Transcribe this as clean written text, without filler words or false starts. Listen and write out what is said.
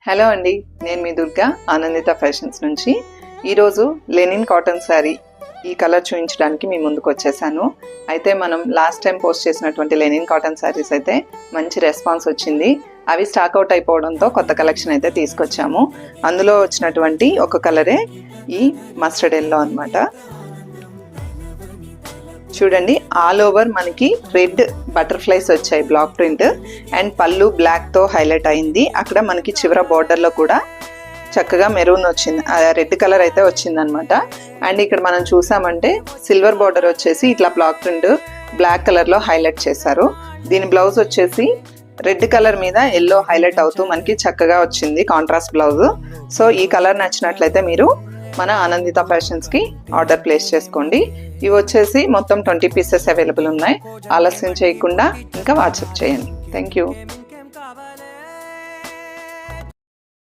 Hello అండి, నేను మీ Durga Anandita fashions నుంచి. ఈరోజు లెనిన్ కాటన్ శారీ ఈ కలర్ చూపించడానికి మీ ముందుకు వచ్చేసాను. అయితే మనం లాస్ట్ టైం పోస్ట్ చేసినటువంటి లెనిన్ కాటన్ శారీస్ అయితే మంచి రెస్పాన్స్ వచ్చింది. అవి స్టాక్అవుట్ అయిపోవడంతో కొత్త కలెక్షన్ అయితే తీసుకొచ్చాము. అందులో వచ్చినటువంటి ఒక కలరే ఈ మస్టర్డ్ ఎల్లో అనమాట. చూడండి, ఆల్ ఓవర్ మనకి రెడ్ బటర్ఫ్లైస్ వచ్చాయి, బ్లాక్ ప్రింట్, అండ్ పళ్ళు బ్లాక్తో హైలైట్ అయింది. అక్కడ మనకి చివర బార్డర్లో కూడా చక్కగా మెరూన్ వచ్చింది, రెడ్ కలర్ అయితే వచ్చిందనమాట. అండ్ ఇక్కడ మనం చూసామంటే సిల్వర్ బార్డర్ వచ్చేసి ఇట్లా బ్లాక్ ప్రింట్ బ్లాక్ కలర్లో హైలైట్ చేశారు. దీని బ్లౌజ్ వచ్చేసి రెడ్ కలర్ మీద ఎల్లో హైలైట్ అవుతూ మనకి చక్కగా వచ్చింది, కాంట్రాస్ట్ బ్లౌజ్. సో ఈ కలర్ నచ్చినట్లయితే మీరు మన ఆనందిత ఫ్యాషన్స్కి ఆర్డర్ ప్లేస్ చేసుకోండి. ఇవి వచ్చేసి మొత్తం 20 పీసెస్ అవైలబుల్ ఉన్నాయి. ఆలస్యం చేయకుండా ఇంకా వాట్సాప్ చేయండి. Thank you.